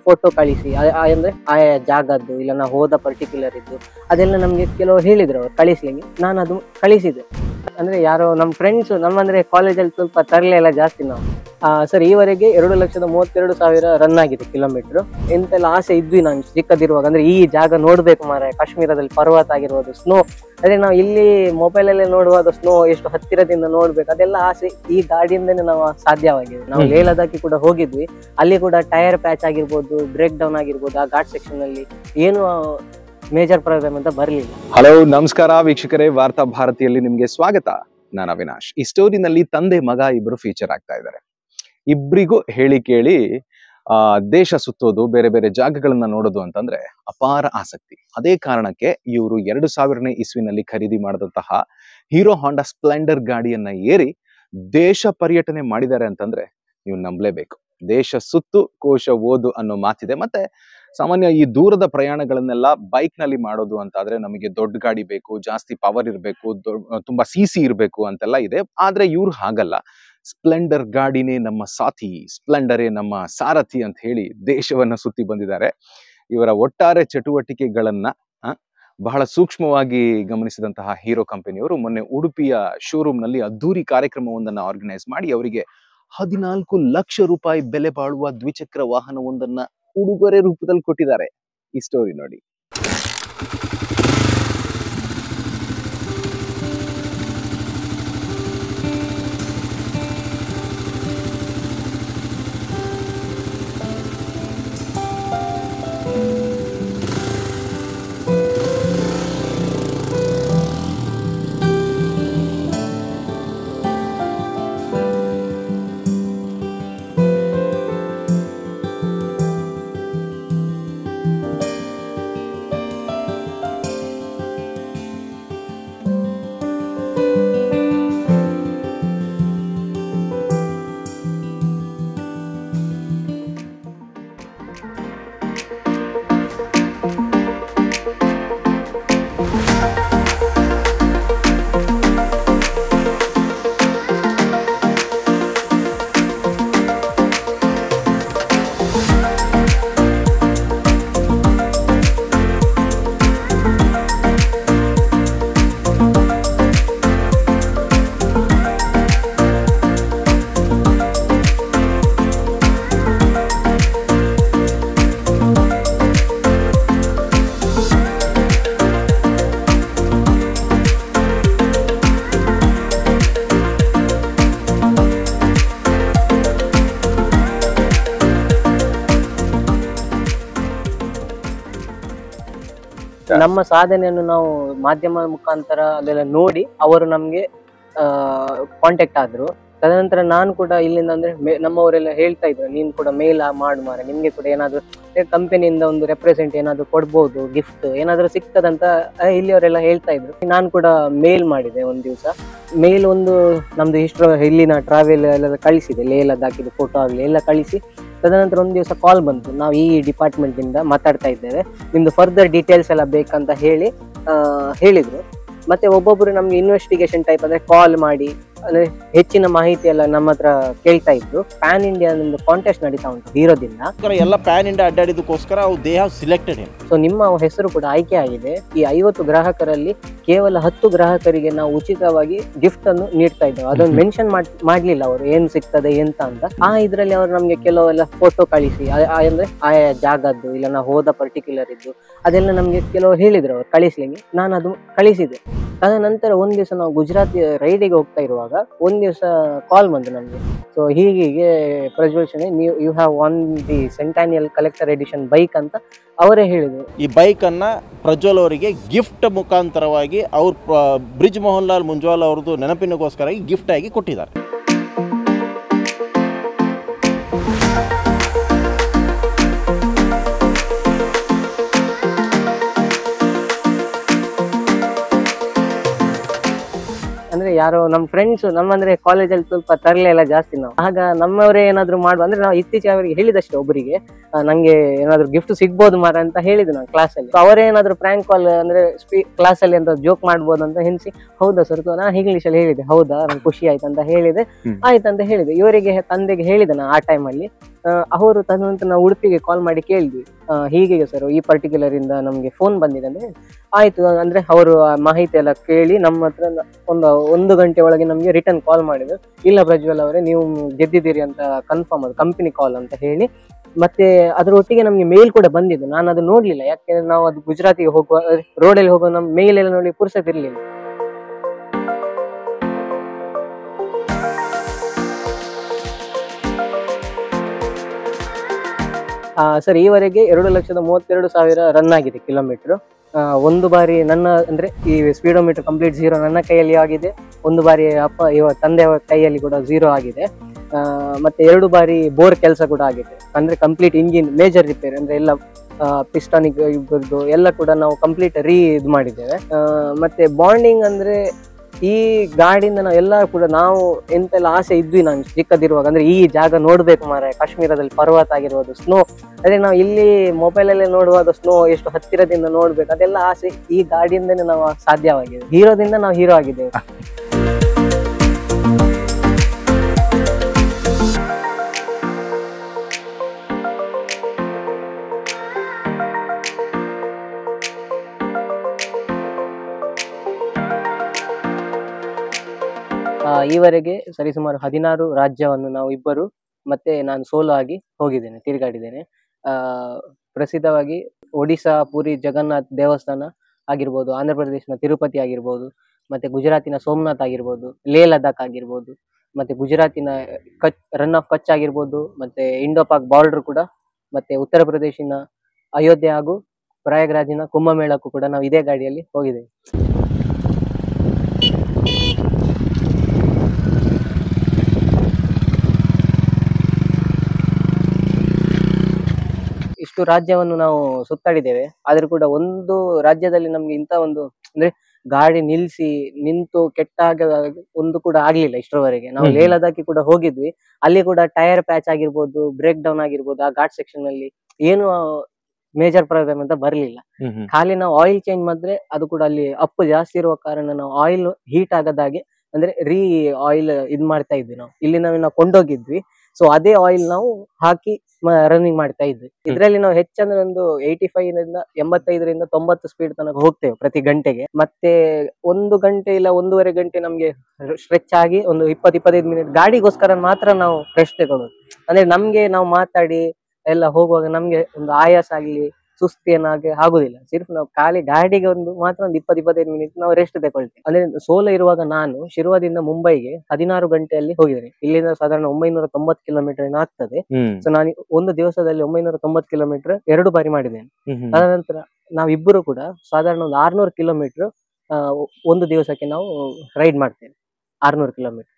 Photo ಕಳಿಸಿ ಅಂದ್ರೆ ಆಯಾ ಜಾಗದ್ದು ಇಲ್ಲ ನಾವು ಹೋದ ಪರ್ಟಿಕ್ಯುಲರ್ ಇದ್ದು ಅದೆಲ್ಲ ನಮ್ಗೆ ಕೆಲವು ಹೇಳಿದ್ರು ಅವ್ರು ಕಳಿಸ್ಲಿಕ್ಕೆ. ನಾನು ಅದು ಕಳಿಸಿದೆ. ಅಂದ್ರೆ ಯಾರೋ ನಮ್ಮ ಫ್ರೆಂಡ್ಸ್ ನಮ್ಮಂದ್ರೆ ಕಾಲೇಜಲ್ಲಿ ಸ್ವಲ್ಪ ತರಲೆ ಎಲ್ಲ ಜಾಸ್ತಿ ನಾವು. ಸರ್ ಈವರೆಗೆ 2,32,000 ರನ್ ಆಗಿದೆ ಕಿಲೋಮೀಟರ್. ಎಂತೆಲ್ಲ ಆಸೆ ಇದ್ವಿ ನಾನು ಚಿಕ್ಕದಿರುವಾಗ, ಅಂದ್ರೆ ಈ ಜಾಗ ನೋಡ್ಬೇಕು ಮಾರ, ಕಾಶ್ಮೀರದಲ್ಲಿ ಪರ್ವತ ಆಗಿರ್ಬೋದು, ಸ್ನೋ. ಅದೇ ನಾವು ಇಲ್ಲಿ ಮೊಬೈಲ್ ಅಲ್ಲೇ ನೋಡುವಾಗ ಸ್ನೋ ಎಷ್ಟು ಹತ್ತಿರದಿಂದ ನೋಡ್ಬೇಕು, ಅದೆಲ್ಲ ಆಸೆ ಈ ಗಾಡಿಯಿಂದನೇ ನಾವು ಸಾಧ್ಯವಾಗಿದೆ. ನಾವು ಲೇಹ್ ಲದಾಖಿ ಕೂಡ ಹೋಗಿದ್ವಿ, ಅಲ್ಲಿ ಕೂಡ ಟೈರ್ ಪ್ಯಾಚ್ ಆಗಿರ್ಬೋದು, ಬ್ರೇಕ್ ಡೌನ್ ಆಗಿರ್ಬೋದು, ಆ ಘಾಟ್ ಸೆಕ್ಷನ್ ಅಲ್ಲಿ ಏನು ಮೇಜರ್ ಪ್ರಾಬ್ಲಮ್ ಅಂತ ಬರಲಿಲ್ಲ. ಹಲೋ ನಮಸ್ಕಾರ ವೀಕ್ಷಕರೇ, ವಾರ್ತಾ ಭಾರತಿಯಲ್ಲಿ ನಿಮ್ಗೆ ಸ್ವಾಗತ. ನಾನು ಅವಿನಾಶ್. ಈ ಸ್ಟೋರಿನಲ್ಲಿ ತಂದೆ ಮಗ ಇಬ್ರು ಫೀಚರ್ ಆಗ್ತಾ ಇದ್ದಾರೆ. ಇಬ್ರಿಗೂ ಹೇಳಿ ಕೇಳಿ ದೇಶ ಸುತ್ತೋದು, ಬೇರೆ ಬೇರೆ ಜಾಗಗಳನ್ನ ನೋಡೋದು ಅಂತಂದ್ರೆ ಅಪಾರ ಆಸಕ್ತಿ. ಅದೇ ಕಾರಣಕ್ಕೆ ಇವರು 2000ನೇ ಇಸ್ವಿನಲ್ಲಿ ಖರೀದಿ ಮಾಡಿದಂತಹ ಹೀರೋ ಹಾಂಡಾ ಸ್ಪ್ಲೆಂಡರ್ ಗಾಡಿಯನ್ನ ಏರಿ ದೇಶ ಪರ್ಯಟನೆ ಮಾಡಿದ್ದಾರೆ ಅಂತಂದ್ರೆ ನೀವು ನಂಬಲೇಬೇಕು. ದೇಶ ಸುತ್ತು ಕೋಶ ಓದು ಅನ್ನೋ ಮಾತಿದೆ. ಮತ್ತೆ ಸಾಮಾನ್ಯ ಈ ದೂರದ ಪ್ರಯಾಣಗಳನ್ನೆಲ್ಲ ಬೈಕ್ ನಲ್ಲಿ ಮಾಡೋದು ಅಂತಾದ್ರೆ ನಮಗೆ ದೊಡ್ಡ ಗಾಡಿ ಬೇಕು, ಜಾಸ್ತಿ ಪವರ್ ಇರಬೇಕು, ತುಂಬಾ CC ಇರಬೇಕು ಅಂತೆಲ್ಲ ಇದೆ. ಆದ್ರೆ ಇವ್ರು ಹಾಗಲ್ಲ. ಸ್ಪ್ಲೆಂಡರ್ ಗಾಡಿನೇ ನಮ್ಮ ಸಾಥಿ, ಸ್ಪ್ಲೆಂಡರೇ ನಮ್ಮ ಸಾರಥಿ ಅಂತ ಹೇಳಿ ದೇಶವನ್ನ ಸುತ್ತಿ ಬಂದಿದ್ದಾರೆ. ಇವರ ಒಟ್ಟಾರೆ ಚಟುವಟಿಕೆಗಳನ್ನ ಬಹಳ ಸೂಕ್ಷ್ಮವಾಗಿ ಗಮನಿಸಿದಂತಹ ಹೀರೋ ಕಂಪನಿಯವರು ಮೊನ್ನೆ ಉಡುಪಿಯ ಶೋರೂಮ್ ನಲ್ಲಿ ಅದ್ದೂರಿ ಕಾರ್ಯಕ್ರಮವೊಂದನ್ನ ಆರ್ಗನೈಸ್ ಮಾಡಿ ಅವರಿಗೆ 14 ಲಕ್ಷ ರೂಪಾಯಿ ಬೆಲೆ ಬಾಳುವ ದ್ವಿಚಕ್ರ ವಾಹನವೊಂದನ್ನ ಉಡುಗೊರೆ ರೂಪದಲ್ಲಿ ಕೊಟ್ಟಿದ್ದಾರೆ. ಈ ಸ್ಟೋರಿ ನೋಡಿ. ನಮ್ಮ ಸಾಧನೆಯನ್ನು ನಾವು ಮಾಧ್ಯಮ ಮುಖಾಂತರ ಅದೆಲ್ಲ ನೋಡಿ ಅವರು ನಮ್ಗೆ ಕಾಂಟ್ಯಾಕ್ಟ್ ಆದ್ರು. ತದನಂತರ ನಾನು ಕೂಡ ಇಲ್ಲಿಂದ ಅಂದ್ರೆ ನಮ್ಮವರೆಲ್ಲ ಹೇಳ್ತಾ ಇದ್ರು, ನೀನ್ ಕೂಡ ಮೇಲ್ ಮಾಡು ಮಾರ, ನಿಮ್ಗೆ ಕೂಡ ಏನಾದ್ರು ಕಂಪನಿಯಿಂದ ಒಂದು ರೆಪ್ರೆಸೆಂಟ್ ಏನಾದ್ರು ಕೊಡ್ಬೋದು, ಗಿಫ್ಟ್ ಏನಾದ್ರು ಸಿಗ್ತದಂತ ಇಲ್ಲಿಯವರೆಲ್ಲ ಹೇಳ್ತಾ ಇದ್ರು. ನಾನು ಕೂಡ ಮೇಲ್ ಮಾಡಿದೆ. ಒಂದ್ ದಿವಸ ಮೇಲ್ ಒಂದು ನಮ್ದು ಇಲ್ಲಿನ ಟ್ರಾವೆಲ್ ಎಲ್ಲ ಕಳಿಸಿದೆ, ಲೇಹ್ ಲದಾಖಿದು ಫೋಟೋ ಆಗ್ಲಿ ಎಲ್ಲ ಕಳಿಸಿ. ತದನಂತರ ಒಂದು ದಿವಸ ಕಾಲ್ ಬಂತು, ನಾವು ಈ ಡಿಪಾರ್ಟ್ಮೆಂಟ್ ಇಂದ ಮಾತಾಡ್ತಾ ಇದ್ದೇವೆ, ನಿಮ್ದು ಫರ್ದರ್ ಡೀಟೇಲ್ಸ್ ಎಲ್ಲ ಬೇಕಂತ ಹೇಳಿದ್ರು. ಮತ್ತೆ ಒಬ್ಬೊಬ್ರು ನಮ್ಗೆ ಇನ್ವೆಸ್ಟಿಗೇಷನ್ ಟೈಪ್ ಅಂದ್ರೆ ಕಾಲ್ ಮಾಡಿ ಅಂದ್ರೆ ಹೆಚ್ಚಿನ ಮಾಹಿತಿ ಎಲ್ಲ ನಮ್ಮ ಹತ್ರ ಕೇಳ್ತಾ ಇದ್ರು. ಪ್ಯಾನ್ ಇಂಡಿಯಾ ಒಂದು ಕಾಂಟೆಸ್ಟ್ ನಡೀತಾ ಉಂಟು ಹೀರೋದಿಂದ. ಎಲ್ಲ ಪ್ಯಾನ್ ಇಂಡಿಯಾ ಅಡ್ಡಾಡಿದಕ್ಕೋಸ್ಕರ they have selected him. So ನಿಮ್ಮ ಹೆಸರು ಕೂಡ ಆಯ್ಕೆ ಆಗಿದೆ. ಈ 50 ಗ್ರಾಹಕರಲ್ಲಿ ಕೇವಲ 10 ಗ್ರಾಹಕರಿಗೆ ನಾವು ಉಚಿತವಾಗಿ ಗಿಫ್ಟ್ ಅನ್ನು ನೀಡ್ತಾ ಇದ್ದೇವೆ. ಅದನ್ನು ಮೆನ್ಷನ್ ಮಾಡ್ಲಿಲ್ಲ ಅವರು ಏನ್ ಸಿಗ್ತದೆ ಎಂತ ಅಂತ. ಇದ್ರಲ್ಲಿ ಅವರು ನಮ್ಗೆ ಕೆಲವೆಲ್ಲ ಫೋಟೋ ಕಳಿಸಿ ಅಂದ್ರೆ ಆಯಾ ಜಾಗದ್ದು ಇಲ್ಲ ನಾವು ಹೋದ ಪರ್ಟಿಕ್ಯುಲರ್ ಇದ್ದು ಅದೆಲ್ಲ ನಮ್ಗೆ ಕೆಲವು ಹೇಳಿದ್ರು ಅವ್ರು ಕಳಿಸ್ಲಿಕ್ಕೆ. ನಾನು ಅದು ಕಳಿಸಿದೆ. ತದನಂತರ ಒಂದ್ ದಿವಸ ನಾವು ಗುಜರಾತ್ ರೈಡಿಗೆ ಹೋಗ್ತಾ ಇರುವಾಗ ಒಂದ್ ದಿವಸ ಕಾಲ್ ಬಂತು ನಮ್ಗೆ. ಸೊ ಹೀಗೆ ಪ್ರಜ್ವಲ್ ನೀವು you have won the centennial collector edition bike ಅಂತ ಅವರೇ ಹೇಳಿದ್ರು. ಈ ಬೈಕ್ ಅನ್ನ ಪ್ರಜ್ವಲ್ ಅವರಿಗೆ ಗಿಫ್ಟ್ ಮುಖಾಂತರವಾಗಿ ಅವ್ರ ಬ್ರಿಜ್ ಮೋಹನ್ ಲಾಲ್ ಮುಂಜ್ವಾಲ್ ಅವ್ರದ್ದು ನೆನಪಿನಗೋಸ್ಕರ ಗಿಫ್ಟ್ ಆಗಿ ಕೊಟ್ಟಿದ್ದಾರೆ. ಅಂದ್ರೆ ಯಾರೋ ನಮ್ಮ ಫ್ರೆಂಡ್ಸ್ ನಮ್ಮಂದ್ರೆ ಕಾಲೇಜಲ್ಲಿ ಸ್ವಲ್ಪ ತರಲೆ ಎಲ್ಲ ಜಾಸ್ತಿ ನಾವು. ಆಗ ನಮ್ಮವರೇ ಏನಾದ್ರು ಮಾಡುವ ಅಂದ್ರೆ ನಾವು ಇತ್ತೀಚೆಗೆ ಅವರಿಗೆ ಹೇಳಿದಷ್ಟೇ ಒಬ್ಬರಿಗೆ, ನಂಗೆ ಏನಾದ್ರು ಗಿಫ್ಟ್ ಸಿಗ್ಬೋದು ಮಾರ ಅಂತ ಹೇಳಿದ್ದು ನಾನು ಕ್ಲಾಸಲ್ಲಿ. ಅವರೇ ಏನಾದ್ರು ಪ್ರ್ಯಾಂಕ್ ಕಾಲ್ ಅಂದ್ರೆ ಕ್ಲಾಸಲ್ಲಿ ಅಂತ ಜೋಕ್ ಮಾಡ್ಬೋದು ಅಂತ ಹೆನ್ಸಿ, ಹೌದಾ ಸರ್ ನಾನು ಇಂಗ್ಲಿಷ್ ಅಲ್ಲಿ ಹೇಳಿದೆ, ಹೌದಾ ನಂಗೆ ಖುಷಿ ಆಯ್ತು ಅಂತ ಹೇಳಿದೆ. ಆಯ್ತಂತ ಹೇಳಿದೆ. ಇವರಿಗೆ ತಂದೆಗೆ ಹೇಳಿದೆ ನಾನು ಆ ಟೈಮಲ್ಲಿ. ಅವರು ತದನಂತರ ನಾವು ಉಡುಪಿಗೆ ಕಾಲ್ ಮಾಡಿ ಕೇಳಿದ್ವಿ, ಹೀಗೆ ಸರ್ ಈ ಪರ್ಟಿಕ್ಯುಲರ್ ಇಂದ ನಮ್ಗೆ ಫೋನ್ ಬಂದಿದೆ ಅಂದ್ರೆ ಆಯ್ತು ಅಂದ್ರೆ ಅವರು ಮಾಹಿತಿ ಎಲ್ಲ ಕೇಳಿ ನಮ್ಮ ಹತ್ರ ಒಂದು ಗಂಟೆ ಒಳಗೆ ನಮ್ಗೆ ರಿಟರ್ನ್ ಕಾಲ್ ಮಾಡಿದ್ರು. ಇಲ್ಲ ಪ್ರಜ್ವಲ್ ಅವರೇ, ನೀವು ಗೆದ್ದಿದ್ದೀರಿ ಅಂತ ಕನ್ಫರ್ಮ್, ಅದು ಕಂಪನಿ ಕಾಲ್ ಅಂತ ಹೇಳಿ. ಮತ್ತೆ ಅದ್ರ ಒಟ್ಟಿಗೆ ನಮ್ಗೆ ಮೇಲ್ ಕೂಡ ಬಂದಿದ್ದು. ನಾನು ಅದು ನೋಡ್ಲಿಲ್ಲ, ಯಾಕೆಂದ್ರೆ ನಾವು ಅದು ಗುಜರಾತಿಗೆ ಹೋಗುವ ರೋಡಲ್ಲಿ ಹೋಗುವ ನಮ್ಮ ಮೇಲ್ ಎಲ್ಲ ನೋಡಿ ಪುರ್ಸತ್ತಿರ್ಲಿಲ್ಲ. ಸರ್ ಈವರೆಗೆ 2,32,000 ರನ್ ಆಗಿದೆ ಕಿಲೋಮೀಟರ್. ಒಂದು ಬಾರಿ ನನ್ನ ಅಂದ್ರೆ ಈ ಸ್ಪೀಡೋಮೀಟರ್ ಕಂಪ್ಲೀಟ್ 0 ನನ್ನ ಕೈಯಲ್ಲಿ ಆಗಿದೆ, ಒಂದು ಬಾರಿ ತಂದೆ ಕೈಯಲ್ಲಿ ಕೂಡ 0 ಆಗಿದೆ. ಮತ್ತೆ 2 ಬಾರಿ ಬೋರ್ ಕೆಲಸ ಕೂಡ ಆಗಿದೆ, ಅಂದ್ರೆ ಕಂಪ್ಲೀಟ್ ಇಂಜಿನ್ ಮೇಜರ್ ರಿಪೇರ್, ಅಂದ್ರೆ ಎಲ್ಲ ಪಿಸ್ಟಾನಿಕ್ ಇಬ್ಬರದು ಎಲ್ಲ ಕೂಡ ನಾವು ಕಂಪ್ಲೀಟ್ ಇದು ಮಾಡಿದ್ದೇವೆ. ಮತ್ತೆ ಬಾಂಡಿಂಗ್ ಅಂದ್ರೆ ಈ ಗಾಡಿಯಿಂದ ನಾವೆಲ್ಲ ಕೂಡ ನಾವು ಎಂತೆಲ್ಲ ಆಸೆ ಇದ್ವಿ ನಾನು ಚಿಕ್ಕದಿರುವಾಗ, ಅಂದ್ರೆ ಈ ಜಾಗ ನೋಡ್ಬೇಕು ಮಾರ, ಕಾಶ್ಮೀರದಲ್ಲಿ ಪರ್ವತ ಆಗಿರ್ಬೋದು, ಸ್ನೋ, ಅದೇ ನಾವು ಇಲ್ಲಿ ಮೊಬೈಲ್ ಅಲ್ಲೇ ನೋಡುವಾಗ ಸ್ನೋ ಎಷ್ಟು ಹತ್ತಿರದಿಂದ ನೋಡ್ಬೇಕು, ಅದೆಲ್ಲ ಆಸೆ ಈ ಗಾಡಿಯಿಂದನೇ ನಾವು ಸಾಧ್ಯವಾಗಿದೆ. ಹೀರೋದಿಂದ ನಾವು ಹೀರೋ ಆಗಿದ್ದೇವೆ. ಈವರೆಗೆ ಸರಿಸುಮಾರು 16 ರಾಜ್ಯವನ್ನು ನಾವು ಇಬ್ಬರು ಮತ್ತೆ ನಾನು ಸೋಲೋ ಆಗಿ ಹೋಗಿದ್ದೇನೆ, ತಿರುಗಾಡಿದ್ದೇನೆ. ಪ್ರಸಿದ್ಧವಾಗಿ ಒಡಿಶಾ ಪುರಿ ಜಗನ್ನಾಥ್ ದೇವಸ್ಥಾನ ಆಗಿರ್ಬೋದು, ಆಂಧ್ರ ಪ್ರದೇಶನ ತಿರುಪತಿ ಆಗಿರ್ಬೋದು, ಮತ್ತೆ ಗುಜರಾತಿನ ಸೋಮನಾಥ್ ಆಗಿರ್ಬೋದು, ಲೇ ಲದಾಖ್ ಆಗಿರ್ಬೋದು, ಮತ್ತೆ ಗುಜರಾತಿನ ರನ್ ಆಫ್ ಕಚ್ ಆಗಿರ್ಬೋದು, ಮತ್ತೆ ಇಂಡೋ ಪಾಕ್ ಬಾರ್ಡರ್ ಕೂಡ, ಮತ್ತೆ ಉತ್ತರ ಪ್ರದೇಶಿನ ಅಯೋಧ್ಯೆ ಹಾಗೂ ಪ್ರಯಾಗ್ರಾಜಿನ ಕುಂಭಮೇಳಕ್ಕೂ ಕೂಡ ನಾವು ಇದೇ ಗಾಡಿಯಲ್ಲಿ ಹೋಗಿದ್ದೇವೆ. ಇಷ್ಟು ರಾಜ್ಯವನ್ನು ನಾವು ಸುತ್ತಾಡಿದ್ದೇವೆ, ಆದ್ರೂ ಕೂಡ ಒಂದು ರಾಜ್ಯದಲ್ಲಿ ನಮ್ಗೆ ಇಂತ ಒಂದು ಅಂದ್ರೆ ಗಾಡಿ ನಿಂತು ಕೆಟ್ಟಾಗ ಒಂದು ಕೂಡ ಆಗ್ಲಿಲ್ಲ ಇಷ್ಟರವರೆಗೆ. ನಾವು ಲೇ ಲದಾಖಿ ಕೂಡ ಹೋಗಿದ್ವಿ, ಅಲ್ಲಿ ಕೂಡ ಟೈರ್ ಪ್ಯಾಚ್ ಆಗಿರ್ಬೋದು, ಬ್ರೇಕ್ ಡೌನ್ ಆಗಿರ್ಬೋದು, ಆ ಘಾಟ್ ಸೆಕ್ಷನ್ ಅಲ್ಲಿ ಏನು ಮೇಜರ್ ಪ್ರಾಬ್ಲಮ್ ಅಂತ ಬರ್ಲಿಲ್ಲ. ಖಾಲಿ ನಾವು ಆಯಿಲ್ ಚೇಂಜ್ ಮಾಡಿದ್ರೆ ಅದು ಕೂಡ ಅಲ್ಲಿ ಅಪ್ಪು ಜಾಸ್ತಿ ಇರುವ ಕಾರಣ ನಾವು ಆಯಿಲ್ ಹೀಟ್ ಆಗದಾಗೆ ಅಂದ್ರೆ ಆಯಿಲ್ ಮಾಡ್ತಾ ಇದ್ವಿ. ನಾವು ಇಲ್ಲಿ ನಾವು ಕೊಂಡೋಗಿದ್ವಿ, ಸೊ ಅದೇ ಆಯಿಲ್ ನಾವು ಹಾಕಿ ರನ್ನಿಂಗ್ ಮಾಡ್ತಾ ಇದ್ವಿ. ಇದ್ರಲ್ಲಿ ನಾವು ಹೆಚ್ಚಂದ್ರೆ ಒಂದು 85 ರಿಂದ 90 ಸ್ಪೀಡ್ ತನಕ ಹೋಗ್ತೇವೆ ಪ್ರತಿ ಗಂಟೆಗೆ. ಮತ್ತೆ 1 ಗಂಟೆ ಇಲ್ಲ 1.5 ಗಂಟೆ ನಮ್ಗೆ ಸ್ಟ್ರೆಚ್ ಆಗಿ ಒಂದು 20-25 ಮಿನಿಟ್ ಗಾಡಿಗೋಸ್ಕರ ಮಾತ್ರ ನಾವು ರೆಸ್ಟ್ ತಗೊಳ್ಳೋದು. ಅಂದ್ರೆ ನಮ್ಗೆ ನಾವು ಮಾತಾಡಿ ಎಲ್ಲ ಹೋಗುವಾಗ ನಮ್ಗೆ ಒಂದು ಆಯಾಸ ಆಗ್ಲಿ ಸುಸ್ತಿ ಆಗುದಿಲ್ಲ. ಸಿರ್ಫ್ ನಾವು ಖಾಲಿ ಗಾಡಿಗೆ ಮಾತ್ರ ಒಂದು 20-25 ಮಿನಿಟ್ ನಾವು ರೆಸ್ಟ್ ತಗೊಳ್ತೇವೆ. ಅಂದ್ರೆ ಸೋಲೋ ಇರುವಾಗ ನಾನು ಶಿರ್ವದಿಂದ ಮುಂಬೈಗೆ 16 ಗಂಟೆಯಲ್ಲಿ ಹೋಗಿದ್ದೇನೆ. ಇಲ್ಲಿಂದ ಸಾಧಾರಣ 990 ಕಿಲೋಮೀಟರ್ ಆಗ್ತದೆ. ಸೊ ನಾನು ಒಂದು ದಿವಸದಲ್ಲಿ 990 ಕಿಲೋಮೀಟರ್ 2 ಬಾರಿ ಮಾಡಿದ್ದೇನೆ. ತದನಂತರ ನಾವಿಬ್ಬರು ಕೂಡ ಸಾಧಾರಣ ಒಂದು 600 ಕಿಲೋಮೀಟರ್ ಒಂದು ದಿವಸಕ್ಕೆ ನಾವು ರೈಡ್ ಮಾಡ್ತೇವೆ. 600 ಕಿಲೋಮೀಟರ್